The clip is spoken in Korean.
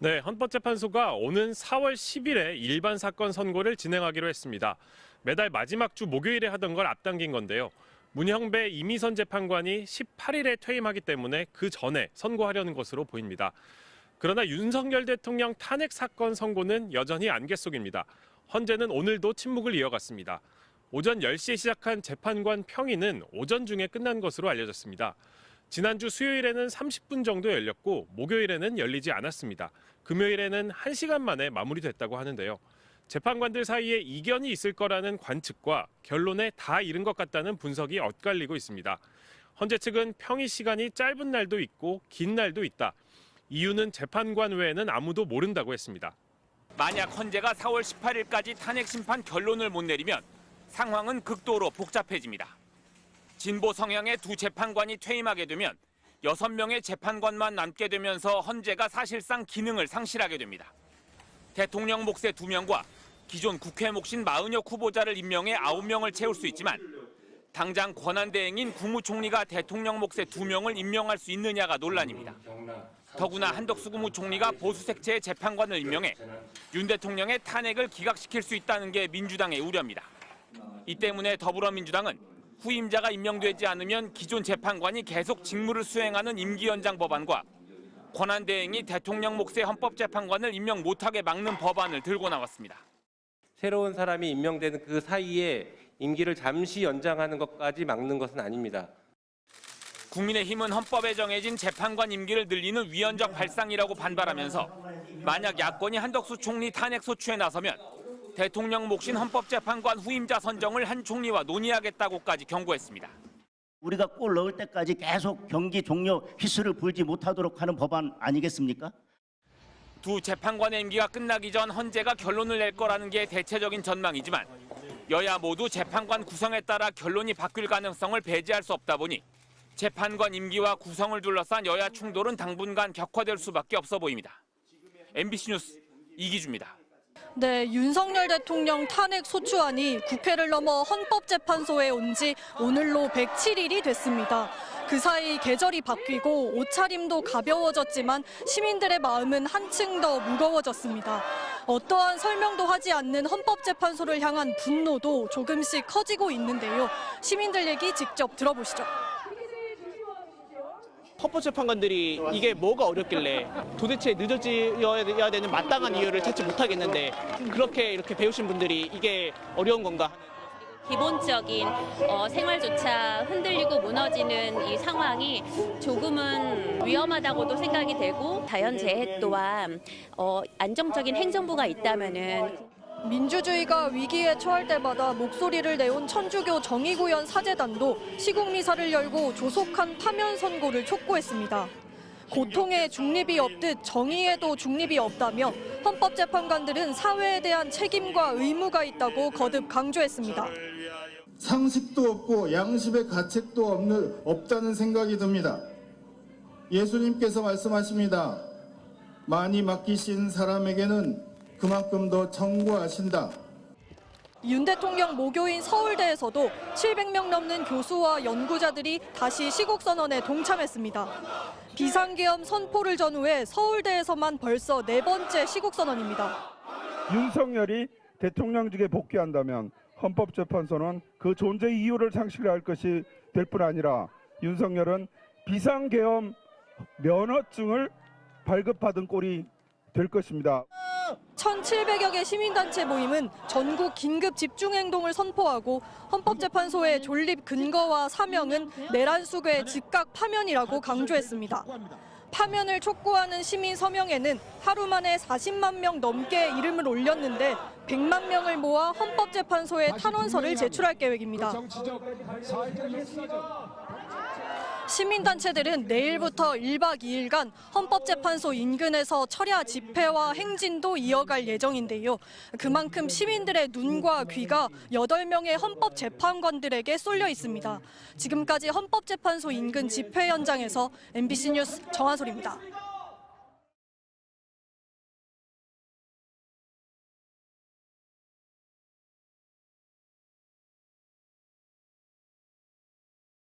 네, 헌법재판소가 오는 4월 10일에 일반 사건 선고를 진행하기로 했습니다. 매달 마지막 주 목요일에 하던 걸 앞당긴 건데요. 문형배 이미선 재판관이 18일에 퇴임하기 때문에 그 전에 선고하려는 것으로 보입니다. 그러나 윤석열 대통령 탄핵 사건 선고는 여전히 안개 속입니다. 헌재는 오늘도 침묵을 이어갔습니다. 오전 10시에 시작한 재판관 평의는 오전 중에 끝난 것으로 알려졌습니다. 지난주 수요일에는 30분 정도 열렸고 목요일에는 열리지 않았습니다. 금요일에는 1시간 만에 마무리됐다고 하는데요. 재판관들 사이에 이견이 있을 거라는 관측과 결론에 다 이른 것 같다는 분석이 엇갈리고 있습니다. 헌재 측은 평의 시간이 짧은 날도 있고 긴 날도 있다. 이유는 재판관 외에는 아무도 모른다고 했습니다. 만약 헌재가 4월 18일까지 탄핵 심판 결론을 못 내리면 상황은 극도로 복잡해집니다. 진보 성향의 두 재판관이 퇴임하게 되면 6명의 재판관만 남게 되면서 헌재가 사실상 기능을 상실하게 됩니다. 대통령 몫의 2명과 기존 국회 몫인 마은혁 후보자를 임명해 9명을 채울 수 있지만 당장 권한대행인 국무총리가 대통령 몫의 2명을 임명할 수 있느냐가 논란입니다. 더구나 한덕수 국무총리가 보수 색채의 재판관을 임명해 윤 대통령의 탄핵을 기각시킬 수 있다는 게 민주당의 우려입니다. 이 때문에 더불어민주당은 후임자가 임명되지 않으면 기존 재판관이 계속 직무를 수행하는 임기 연장 법안과 권한대행이 대통령 몫의 헌법재판관을 임명 못하게 막는 법안을 들고 나왔습니다. 새로운 사람이 임명되는 그 사이에 임기를 잠시 연장하는 것까지 막는 것은 아닙니다. 국민의힘은 헌법에 정해진 재판관 임기를 늘리는 위헌적 발상이라고 반발하면서 만약 야권이 한덕수 총리 탄핵 소추에 나서면 대통령 몫인 헌법재판관 후임자 선정을 한 총리와 논의하겠다고까지 경고했습니다. 우리가 골 넣을 때까지 계속 경기 종료 휘슬을 불지 못하도록 하는 법안 아니겠습니까? 두 재판관의 임기가 끝나기 전 헌재가 결론을 낼 거라는 게 대체적인 전망이지만 여야 모두 재판관 구성에 따라 결론이 바뀔 가능성을 배제할 수 없다 보니 재판관 임기와 구성을 둘러싼 여야 충돌은 당분간 격화될 수밖에 없어 보입니다. MBC 뉴스 이기주입니다. 네, 윤석열 대통령 탄핵 소추안이 국회를 넘어 헌법재판소에 온 지 오늘로 107일이 됐습니다. 그 사이 계절이 바뀌고 옷차림도 가벼워졌지만 시민들의 마음은 한층 더 무거워졌습니다. 어떠한 설명도 하지 않는 헌법재판소를 향한 분노도 조금씩 커지고 있는데요. 시민들 얘기 직접 들어보시죠. 헌법재판관들이 이게 뭐가 어렵길래 도대체 늦어져야 되는 마땅한 이유를 찾지 못하겠는데 그렇게 이렇게 배우신 분들이 이게 어려운 건가? 기본적인 생활조차 흔들리고 무너지는 이 상황이 조금은 위험하다고도 생각이 되고 자연재해 또한 안정적인 행정부가 있다면은 민주주의가 위기에 처할 때마다 목소리를 내온 천주교 정의구현 사제단도 시국미사를 열고 조속한 파면 선고를 촉구했습니다. 고통에 중립이 없듯 정의에도 중립이 없다며 헌법재판관들은 사회에 대한 책임과 의무가 있다고 거듭 강조했습니다. 상식도 없고 양심의 가책도 없다는 생각이 듭니다. 예수님께서 말씀하십니다. 많이 맡기신 사람에게는 그만큼 더 청구하신다. 윤 대통령 모교인 서울대에서도 700명 넘는 교수와 연구자들이 다시 시국선언에 동참했습니다. 비상계엄 선포를 전후해 서울대에서만 벌써 4번째 시국선언입니다. 윤석열이 대통령직에 복귀한다면 헌법재판소는 그 존재 이유를 상실할 것이 될 뿐 아니라 윤석열은 비상계엄 면허증을 발급받은 꼴이 될 것입니다. 1,700여 개 시민단체 모임은 전국 긴급 집중행동을 선포하고 헌법재판소의 존립 근거와 사명은 내란 속의 즉각 파면이라고 강조했습니다. 파면을 촉구하는 시민 서명에는 하루 만에 40만 명 넘게 이름을 올렸는데 100만 명을 모아 헌법재판소에 탄원서를 제출할 계획입니다. 시민단체들은 내일부터 1박 2일간 헌법재판소 인근에서 철야 집회와 행진도 이어갈 예정인데요. 그만큼 시민들의 눈과 귀가 8명의 헌법재판관들에게 쏠려 있습니다. 지금까지 헌법재판소 인근 집회 현장에서 MBC 뉴스 정한솔입니다.